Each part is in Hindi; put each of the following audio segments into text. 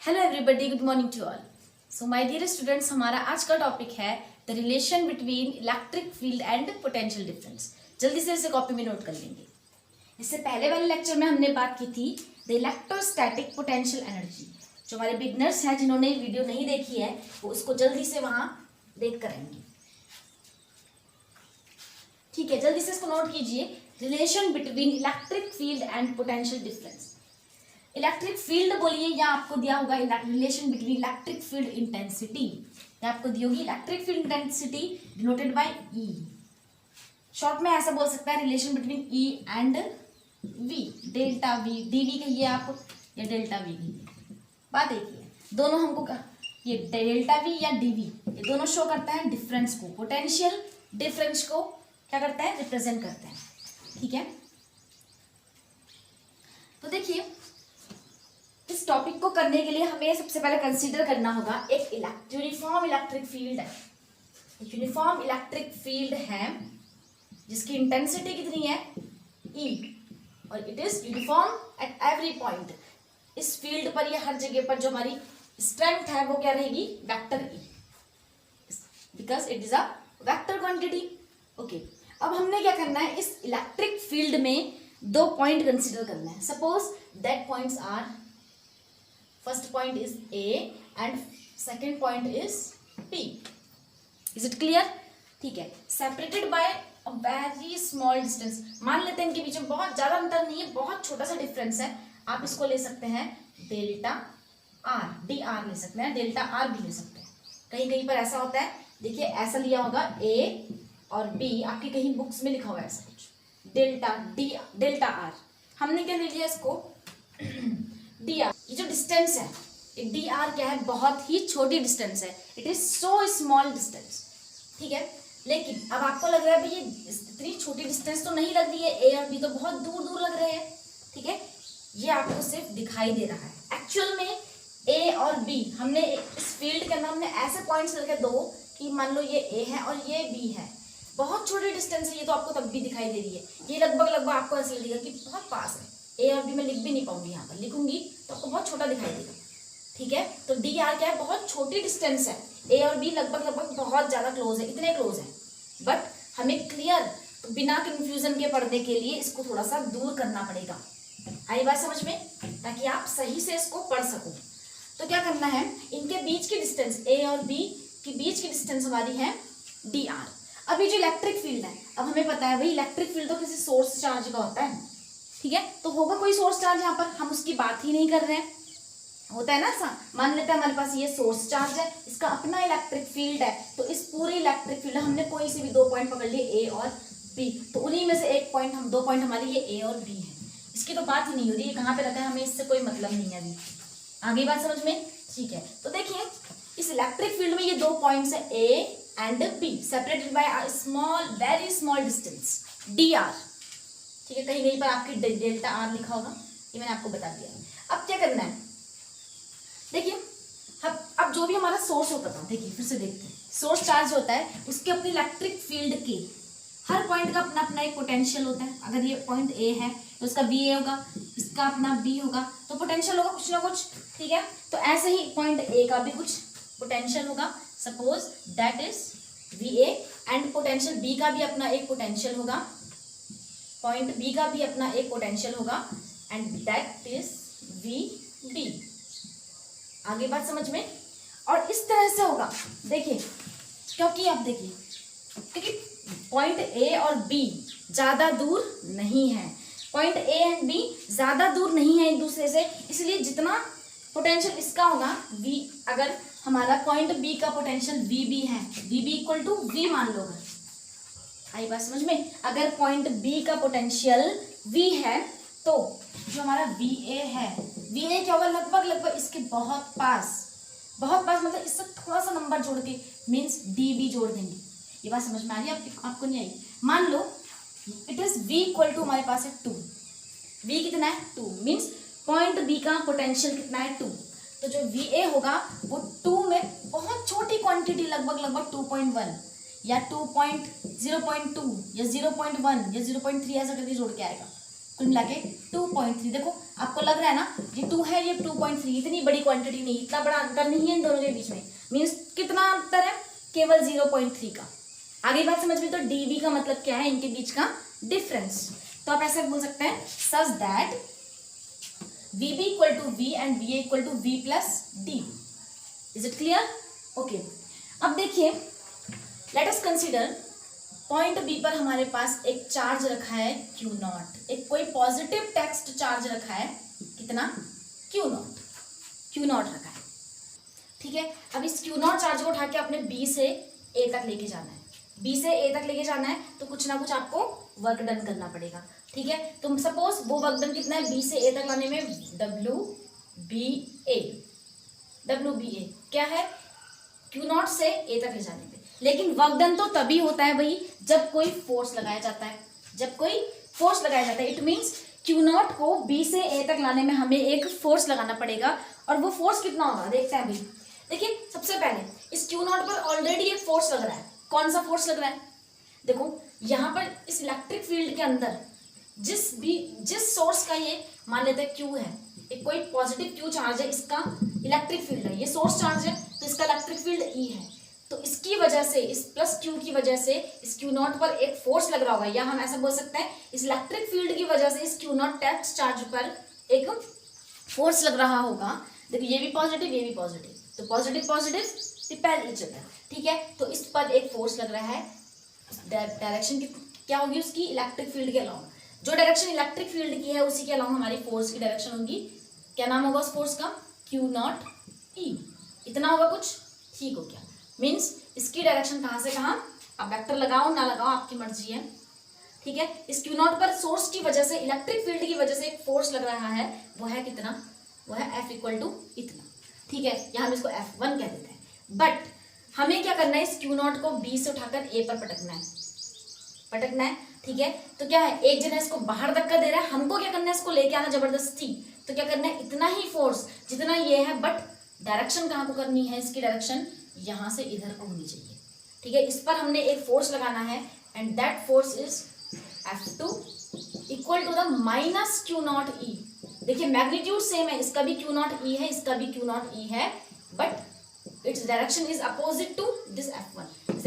Hello everybody, good morning to all. So my dear students, हमारा आज का टॉपिक है the relation between electric field and potential difference. जल्दी से इसे कॉपी में नोट कर लेंगे। इससे पहले वाले लेक्चर में हमने बात की थी द इलेक्ट्रोस्टैटिक पोटेंशियल एनर्जी। जो हमारे बिगनर्स हैं जिन्होंने वीडियो नहीं देखी है वो उसको जल्दी से वहां देख कर आएंगे। ठीक है, जल्दी से इसको नोट कीजिए। Relation between electric field and potential difference. Electric field बोलिए या आपको दिया होगा relation between electric field intensity, या आपको दी होगी electric field intensity denoted by E. Short में ऐसा बोल सकता है relation between E and V, delta V, DV कहिए आप या डेल्टा वी कहिए। बात एक ही है, दोनों हमको ये डेल्टा वी या डीवी ये दोनों शो करता है डिफरेंस को, पोटेंशियल डिफरेंस को क्या करता है, रिप्रेजेंट करते हैं। ठीक है, तो देखिए इस टॉपिक को करने के लिए हमें सबसे पहले कंसीडर करना होगा एक यूनिफॉर्म इलेक्ट्रिक फील्ड है। एक यूनिफॉर्म इलेक्ट्रिक फील्ड है जिसकी इंटेंसिटी कितनी है, ई, और it is uniform at every point. इस फील्ड पर या हर जगह पर जो हमारी स्ट्रेंथ है वो क्या रहेगी, vector E, because it is a vector quantity. Okay, अब हमने क्या करना है, इस इलेक्ट्रिक फील्ड में दो पॉइंट कंसीडर करना है। Suppose that points are, first point is A and second point is P. Is it clear? ठीक है, separated by a very small distance। मान लेते हैं इनके बीच में बहुत ज्यादा अंतर नहीं है, बहुत छोटा सा डिफरेंस है। आप इसको ले सकते हैं डेल्टा आर, डी आर ले सकते हैं, डेल्टा आर भी ले सकते हैं। कहीं कहीं पर ऐसा होता है, देखिए ऐसा लिया होगा A और B, आपकी कहीं बुक्स में लिखा हुआ है ऐसा कुछ, डेल्टा डी, डेल्टा आर। हमने क्या ले लिया इसको डी आर। ये जो डिस्टेंस है डी आर क्या है, बहुत ही छोटी डिस्टेंस है, it is so small distance. ठीक है, लेकिन अब आपको लग रहा है भाई ये इतनी छोटी डिस्टेंस तो नहीं लग रही है, ए और बी तो बहुत दूर दूर लग रहे हैं। ठीक है, ये आपको सिर्फ दिखाई दे रहा है। एक्चुअल में ए और बी हमने इस फील्ड के अंदर हमने ऐसे पॉइंट्स लेके दो कि मान लो ये ए है और ये बी है, बहुत छोटी डिस्टेंस है, ये तो आपको तब भी दिखाई दे रही है। ये लगभग आपको ऐसे लगेगा कि बहुत पास है। ए और बी मैं लिख भी नहीं पाऊंगी, यहाँ पर लिखूंगी तो आपको बहुत छोटा दिखाई देगा। ठीक है, तो डी आर क्या है, बहुत छोटी डिस्टेंस है, ए और बी लगभग बहुत ज्यादा क्लोज है, इतने क्लोज है। बट हमें क्लियर तो बिना कंफ्यूजन के पढ़ने के लिए इसको थोड़ा सा दूर करना पड़ेगा। आई बात समझ में, ताकि आप सही से इसको पढ़ सको। तो क्या करना है, इनके बीच की डिस्टेंस, ए और बी के बीच की डिस्टेंस हमारी है डी आर। अब ये जो इलेक्ट्रिक फील्ड है, अब हमें पता है भाई इलेक्ट्रिक फील्ड तो किसी सोर्स चार्ज का होता है। ठीक है, तो होगा कोई सोर्स चार्ज, यहाँ पर हम उसकी बात ही नहीं कर रहे हैं। होता है ना, मान लेते हैं हमारे पास ये सोर्स चार्ज है, इसका अपना इलेक्ट्रिक फील्ड है, तो इस पूरे इलेक्ट्रिक फील्ड हमने कोई से भी दो पॉइंट पकड़ लिए ए और बी, तो उन्हीं में से एक पॉइंट, हम दो पॉइंट हमारे ये ए और बी है, इसकी तो बात ही नहीं हो रही है कहाँ पे रखा है, हमें इससे कोई मतलब नहीं है अभी। आगे बात समझ में? ठीक है, तो देखिए इस इलेक्ट्रिक फील्ड में ये दो पॉइंट्स है A and B, separated by a small, very small distance D R. ठीक है, कहीं कहीं पर आपकी डेल्टा आर लिखा होगा, ये मैंने आपको बता दिया। अब क्या करना है, देखिए अब जो भी हमारा सोर्स होता था, देखिए फिर से देखते हैं, सोर्स चार्ज होता है, उसके अपने इलेक्ट्रिक फील्ड के हर पॉइंट का अपना अपना एक पोटेंशियल होता है। अगर ये पॉइंट ए है तो उसका बी ए होगा, इसका अपना बी होगा, तो पोटेंशियल होगा कुछ ना कुछ। ठीक है, तो ऐसे ही पॉइंट ए का भी कुछ पोटेंशियल होगा, suppose that is V A, and potential B का भी अपना एक पोटेंशियल होगा, पॉइंट बी का भी अपना एक पोटेंशियल होगा, and that is V B. आगे बात समझ में? और इस तरह से होगा, देखिए क्योंकि आप देखिए क्योंकि पॉइंट ए और बी ज्यादा दूर नहीं है, पॉइंट ए एंड बी ज्यादा दूर नहीं है एक दूसरे से, इसलिए जितना पोटेंशियल इसका होगा वी, अगर हमारा पॉइंट बी का पोटेंशियल वी बी है, V B equal to V मान लो। आई बात समझ में? अगर पॉइंट बी का पोटेंशियल v है तो जो हमारा वी ए है, वी ए क्या होगा, लगभग इसके बहुत पास मतलब इससे थोड़ा सा नंबर जोड़ के मीन्स डी बी जोड़ देंगे। ये बात समझ में आ रही है आपको नहीं आई? मान लो it is v equal to हमारे पास है 2, v कितना है 2, मीन्स पॉइंट बी का पोटेंशियल कितना है 2, तो जो वी ए होगा वो 2 में बहुत छोटी क्वांटिटी, लगभग 2.1 या 0.2 या 0.1 या 0.3 ऐसा करके जोड़ के आएगा, कुल मिला के 2.3। देखो आपको लग रहा है ना ये 2 है ये 2.3, इतनी बड़ी क्वांटिटी नहीं, इतना बड़ा अंतर नहीं है इन दोनों के बीच में। मीन्स कितना अंतर है, केवल 0.3 का। आगे बात समझ में, तो डीवी का मतलब क्या है, इनके बीच का डिफरेंस। तो आप ऐसे बोल सकते हैं such that VB equal to V and VA equal to V plus DV। Is it clear? Okay, अब देखिए let us consider point B पर हमारे पास एक चार्ज रखा है Q0, एक कोई पॉजिटिव टेक्स्ट चार्ज रखा है, कितना, Q0 रखा है, ठीक है। अब इस Q0 चार्ज को उठा के अपने B से A तक लेके जाना है, B से A तक लेके जाना है, तो कुछ ना कुछ आपको वर्क डन करना पड़ेगा, ठीक है। तो सपोज वो वर्क डन कितना है, B से A तक लाने में WBA क्या है, Q0 से A तक ले जाने में। लेकिन वर्क डन तो तभी होता है भाई जब कोई फोर्स लगाया जाता है, जब कोई फोर्स लगाया जाता है। इट मीन्स Q0 को B से A तक लाने में हमें एक फोर्स लगाना पड़ेगा, और वो फोर्स कितना होगा देखते हैं अभी। देखिए सबसे पहले इस Q0 पर ऑलरेडी एक फोर्स लग रहा है। कौन सा फोर्स लग रहा है, देखो यहाँ पर इस इलेक्ट्रिक फील्ड के अंदर जिस सोर्स का ये मान लेते हैं Q है, एक कोई पॉजिटिव Q चार्ज है, इसका इलेक्ट्रिक फील्ड है, ये सोर्स चार्ज है तो इसका इलेक्ट्रिक फील्ड E है। तो इसकी वजह से, इस प्लस Q की वजह से इस Q0 पर एक फोर्स लग रहा होगा, या हम ऐसा बोल सकते हैं इस इलेक्ट्रिक फील्ड की वजह से इस Q0 टेक्स्ट चार्ज पर एक फोर्स लग रहा होगा। देखो ये भी पॉजिटिव ये भी पॉजिटिव, तो positive positive repel each other, ठीक है। तो इस पर एक फोर्स लग रहा है, डायरेक्शन क्या होगी उसकी, इलेक्ट्रिक फील्ड के अलाउंग। जो डायरेक्शन इलेक्ट्रिक फील्ड की है उसी के अलाउंग हमारी फोर्स की डायरेक्शन होगी। क्या नाम होगा उस फोर्स का, Q0E। इतना होगा कुछ, ठीक हो गया। मीन्स इसकी डायरेक्शन कहाँ से कहाँ, अब वेक्टर लगाओ ना लगाओ आपकी मर्जी है, ठीक है। इस Q0 पर सोर्स की वजह से, इलेक्ट्रिक फील्ड की वजह से एक फोर्स लग रहा है, वो है कितना, वो है F इक्वल टू इतना, ठीक है। यहाँ हम इसको F1 कह देते हैं। बट हमें क्या करना है, इस Q0 को B से उठाकर A पर पटकना है, ठीक है। तो क्या है, एक जना इसको बाहर धक्का दे रहा है, हमको क्या करना है, इसको लेके आना जबरदस्ती। तो क्या करना है, इतना ही फोर्स जितना ये है, बट डायरेक्शन कहाँ को करनी है, इसकी डायरेक्शन यहाँ से इधर को होनी चाहिए, ठीक है। इस पर हमने एक फोर्स लगाना है, and that force is F2 equal to the minus Q0E। देखिए मैग्नीट्यूड सेम है, इसका भी Q0E है, इसका भी Q0E है, but its direction is opposite to this F1। इस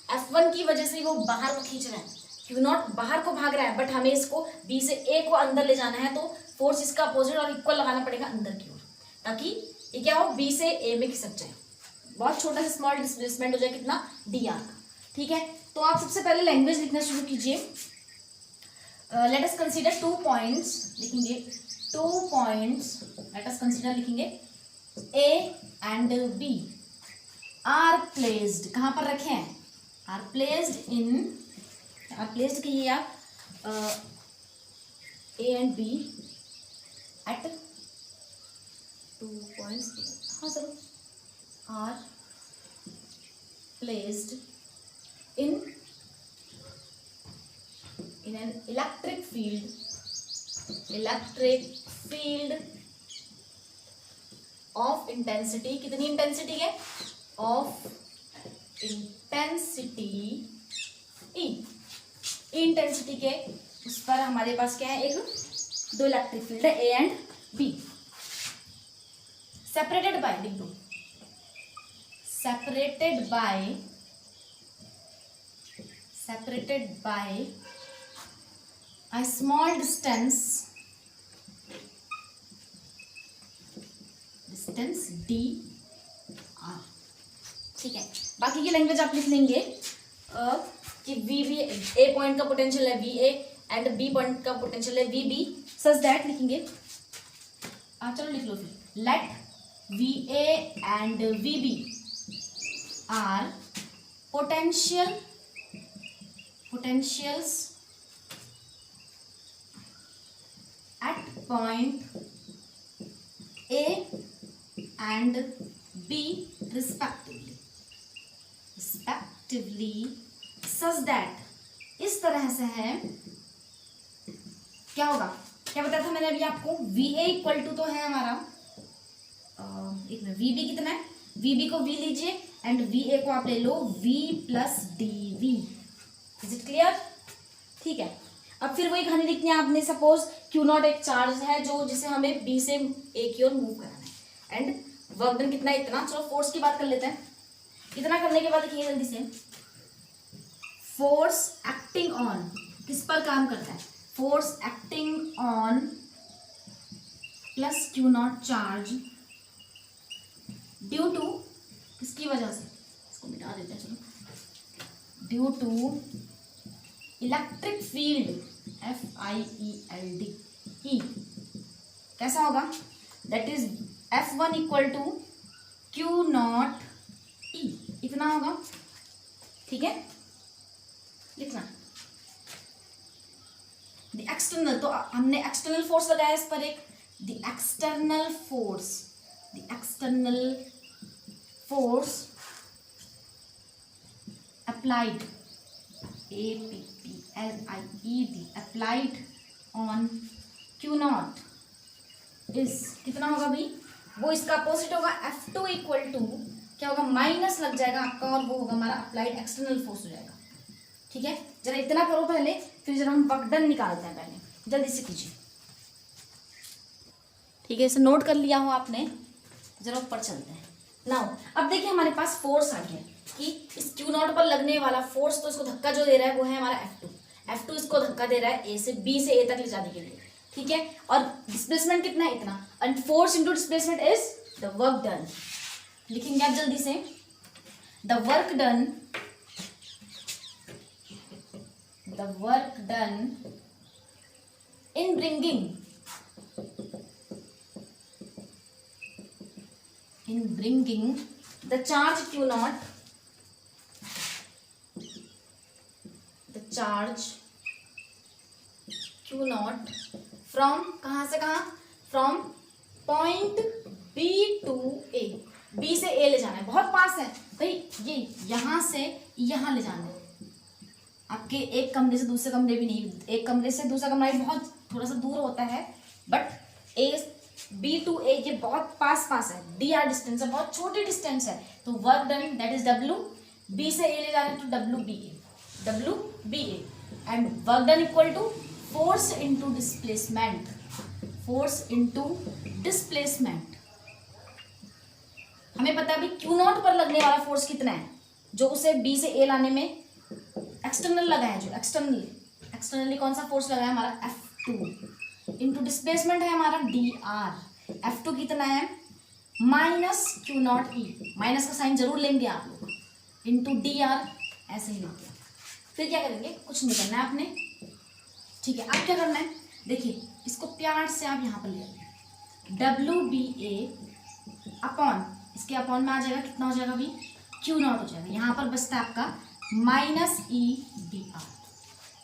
F1 की वजह से वो बाहर को खींच रहा है, Q0 बाहर को भाग रहा है, बट हमें इसको B से A को अंदर ले जाना है, तो फोर्स इसका अपोजिट और इक्वल लगाना पड़ेगा अंदर की ओर, ताकि ये क्या हो, B से A में खिसक जाए, बहुत छोटा सा स्मॉल डिस्प्लेसमेंट हो जाए, कितना, dr का, ठीक है। तो आप सबसे पहले लैंग्वेज लिखना शुरू कीजिए। लेट अस कंसीडर 2 पॉइंट्स, लिखेंगे 2 पॉइंट्स, लेट अस कंसीडर लिखेंगे A and B are placed, कहाँ पर रखे हैं, आर प्लेस्ड कहिए आप, A and B at 2 points, हाँ चलो, आर प्लेस्ड in an electric field of intensity, कितनी इंटेंसिटी है, of intensity E, इंटेंसिटी के उस पर हमारे पास क्या है, एक दो इलेक्ट्रिक फील्ड है A and B, separated by, लिख दो, separated by a small distance dr, ठीक है। बाकी की लैंग्वेज आप लिख लेंगे कि VB, A पॉइंट का पोटेंशियल है VA एंड B पॉइंट का पोटेंशियल है VB, सच दैट लिखेंगे, चलो लिख लो फिर, let VA and VB are potentials at point A and B respectively, such that, इस तरह से है, क्या होगा, क्या बताया था मैंने अभी आपको, VA इक्वल टू तो है हमारा, एक मिनट, VB कितना है, VB को V लीजिए एंड VA को आप ले लो V plus DV। Is it clear, ठीक है। अब फिर वही कहानी लिखनी है आपने। सपोज Q0 एक चार्ज है जो जिसे हमें B से A की ओर मूव कराना है एंड वर्क डन कितना, इतना। चलो फोर्स की बात कर लेते हैं। इतना करने के बाद देखिए जल्दी से, फोर्स एक्टिंग ऑन, किस पर काम करता है? Force acting on plus Q0 charge due to, किसकी वजह से, इसको मिटा देते हैं चलो, due to electric field, FIELD, E कैसा होगा? That is F1 equal to Q0 E, इतना होगा। ठीक है, लिखना द एक्सटर्नल, तो हमने एक्सटर्नल फोर्स लगाया इस पर एक, the external force, the external force applied, APPLIED, applied on Q0 is, कितना होगा भाई? वो इसका अपोजिट होगा, F2 इक्वल टू क्या होगा? माइनस लग जाएगा आपका और वो होगा हमारा अप्लाइड एक्सटर्नल फोर्स हो जाएगा। ठीक है, जरा इतना करो पहले, फिर जरा हम वर्क डन निकालते हैं। पहले जल्दी से कीजिए। ठीक है, इसे नोट कर लिया हो आपने, जरा ऊपर चलते हैं नाउ। अब देखिए हमारे पास फोर्स आ गया कि इस Q0 पर लगने वाला फोर्स, तो इसको धक्का जो दे रहा है वो है हमारा F2 इसको धक्का दे रहा है A से B से A तक ले जाने के लिए। ठीक है, और डिस्प्लेसमेंट कितना है? इतना, and force into displacement is the work done. लिखेंगे आप जल्दी से, the work done, the work done in bringing, the charge Q0, the charge Q0 from, कहाँ से कहाँ? From point B to A, B से A ले जाना है, बहुत पास है भाई, ये यहाँ से यहाँ ले जाना है आपके। एक कमरे से दूसरे कमरे भी नहीं, एक कमरे से दूसरा कमरा बहुत थोड़ा सा दूर होता है, बट B to A ये बहुत पास है, DR डिस्टेंस है, बहुत छोटी डिस्टेंस है। तो work done that is W, B से A ले जा रहे हैं तो WBA, and work done equal to force into displacement, force into displacement. हमें पता है अभी Q0 पर लगने वाला फोर्स कितना है, जो उसे B से A लाने में एक्सटर्नल लगा है, जो एक्सटर्नली कौन सा फोर्स लगा है? हमारा F2 इंटू डिस्प्लेसमेंट है हमारा DR। F2 कितना है? माइनस Q0E, माइनस का साइन जरूर लेंगे आप लोग, इंटू DR, ऐसे ही लेंगे। फिर क्या करेंगे? कुछ नहीं करना है आपने। ठीक है, अब क्या करना है? देखिए इसको प्यार से आप यहाँ पर ले आइए, WBA अपॉन, इसके अपॉन में आ जाएगा, कितना हो जाएगा अभी? Q0 हो जाएगा। यहाँ पर बचता है आपका माइनस EBR।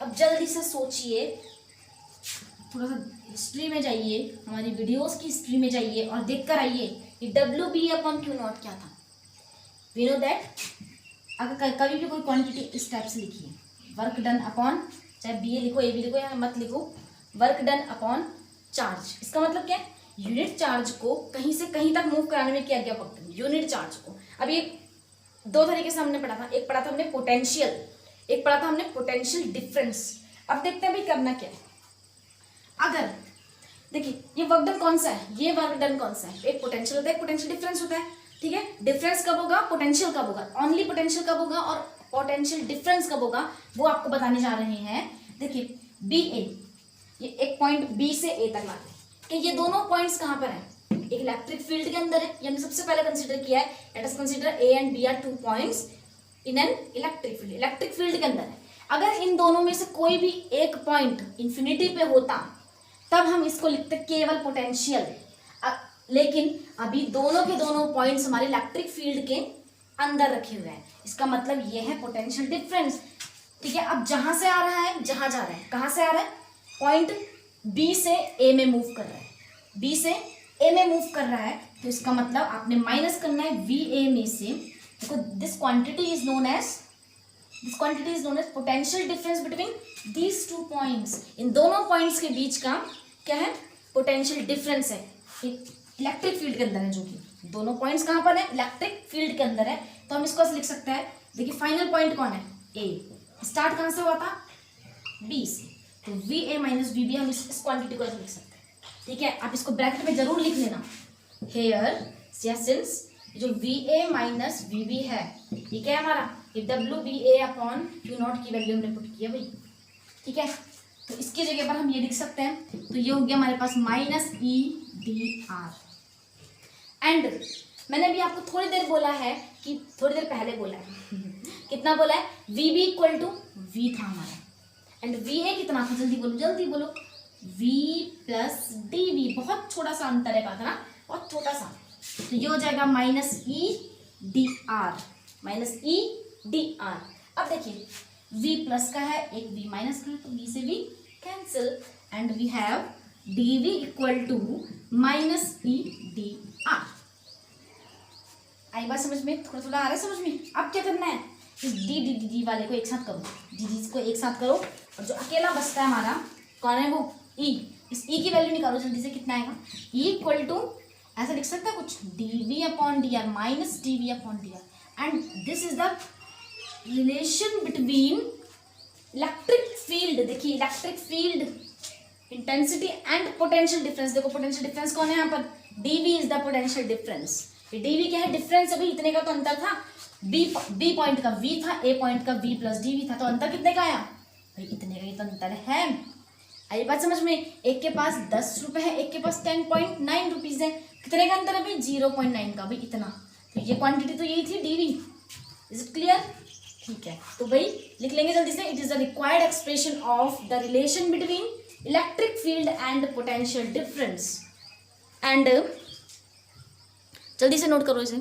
अब जल्दी से सोचिए, थोड़ा सा हिस्ट्री में जाइए, हमारी वीडियोस की हिस्ट्री में जाइए और देख कर आइए कि WB अपॉन Q0 क्या था। वी नो दैट, अगर कभी भी कोई क्वांटिटी इस टाइप से लिखिए, वर्क डन अपॉन, चाहे BA लिखो AB लिखो या मत लिखो, वर्क डन अपॉन चार्ज। इसका मतलब क्या है? यूनिट चार्ज को कहीं से कहीं तक मूव कराने में किया गया वर्क डन, यूनिट चार्ज को। अब ये दो तरीके से हमने पढ़ा था, एक पढ़ा था हमने पोटेंशियल, एक पढ़ा था हमने पोटेंशियल डिफरेंस। अब देखते हैं भाई करना क्या है। अगर देखिए ये वर्क डन कौन सा है, ये वर्क डन कौन सा है? एक पोटेंशियल होता है, एक पोटेंशियल डिफरेंस होता है। ठीक है, डिफरेंस कब होगा? पोटेंशियल कब होगा? ओनली पोटेंशियल कब होगा और पोटेंशियल डिफरेंस कब होगा, वो आपको बताने जा रहे हैं। देखिए BA, ये एक पॉइंट B से A तक लाते हैं कि ये दोनों पॉइंट्स कहाँ पर हैं? एक इलेक्ट्रिक फील्ड के अंदर है, यानी सबसे पहले कंसीडर किया है, let us consider A and B are 2 points in an electric field, electric field के अंदर है। अगर इन दोनों में से कोई भी एक पॉइंट इंफिनिटी पे होता तब हम इसको लिखते केवल पोटेंशियल, लेकिन अभी दोनों के दोनों पॉइंट्स हमारे इलेक्ट्रिक फील्ड के अंदर रखे हुए हैं, इसका मतलब ये है पोटेंशियल डिफरेंस। ठीक है, अब जहां से आ रहा है, जहां जा रहा है, कहां से आ रहा है? पॉइंट B से A में मूव कर रहा है, B से A में मूव कर रहा है, तो इसका मतलब आपने माइनस करना है VA में से। देखो this quantity is known as potential difference between these 2 points. इन दोनों पॉइंट्स के बीच का क्या है? पोटेंशियल डिफरेंस है, इलेक्ट्रिक फील्ड के अंदर है, जो कि दोनों पॉइंट्स कहाँ पर है? इलेक्ट्रिक फील्ड के अंदर है। तो हम इसको ऐसे लिख सकते हैं, देखिए फाइनल पॉइंट कौन है? A। स्टार्ट कहाँ से हुआ था? B से। तो V A minus V B हम इस क्वांटिटी को लिख सकते हैं, ठीक है। आप इसको ब्रैकेट में जरूर लिख लेना, हेयर सिंस जो V A minus V B है, ठीक है, हमारा ये W B A upon Q naught की वैल्यू हमने पुट किया भाई, ठीक है। तो इसकी जगह पर हम ये लिख सकते हैं, तो ये हो गया हमारे पास minus E D R. And मैंने अभी आपको थोड़ी देर बोला है कि थोड़ी देर पहले बोला है कितना बोला है, V B equal to V था हमारा, एंड वी ए कितना था, जल्दी बोलो जल्दी बोलो, वी प्लस डी वी, बहुत छोटा सा अंतर है बात ना, बहुत छोटा सा। तो ये हो जाएगा minus E D R, minus E D are. अब देखिए v प्लस का है, एक v माइनस का है, तो v से v cancel, and we have dv equal to minus E D R. आई बात समझ में, थोड़ा थोड़ा आ रहा है समझ में। अब क्या करना है, इस डी डी डी डी वाले को एक साथ करो, डी डी को एक साथ करो, और जो अकेला बचता है हमारा कौन है, वो e, इस e की वैल्यू निकालो जल्दी से, कितना आएगा, e इक्वल टू ऐसा लिख सकता है कुछ, D V upon D R minus D V upon D R, and this is the relation between electric field. देखिए electric field intensity and potential difference, देखो पोटेंशियल डिफरेंस कौन है यहाँ पर, dv is the potential difference. ये dv क्या है, डिफरेंस, अभी इतने का तो अंतर था, b पॉइंट का v था, a पॉइंट का v प्लस dv था, तो अंतर कितने का आया भाई, इतने का ही तो अंतर है। आई बात समझ में, एक के पास 10 रुपए है, एक के पास 10.9 रुपीज है, कितने का अंतर है भाई, 0.9 का, भाई इतना। तो ये क्वांटिटी तो यही थी dv, इज इट क्लियर, ठीक है। तो भाई लिख लेंगे जल्दी से, it is the required expression of the relation between electric field and potential difference, and जल्दी से नोट करो इसे।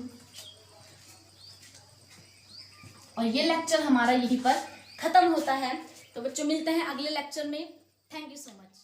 और ये लेक्चर हमारा यहीं पर खत्म होता है, तो बच्चों मिलते हैं अगले लेक्चर में। Thank you so much.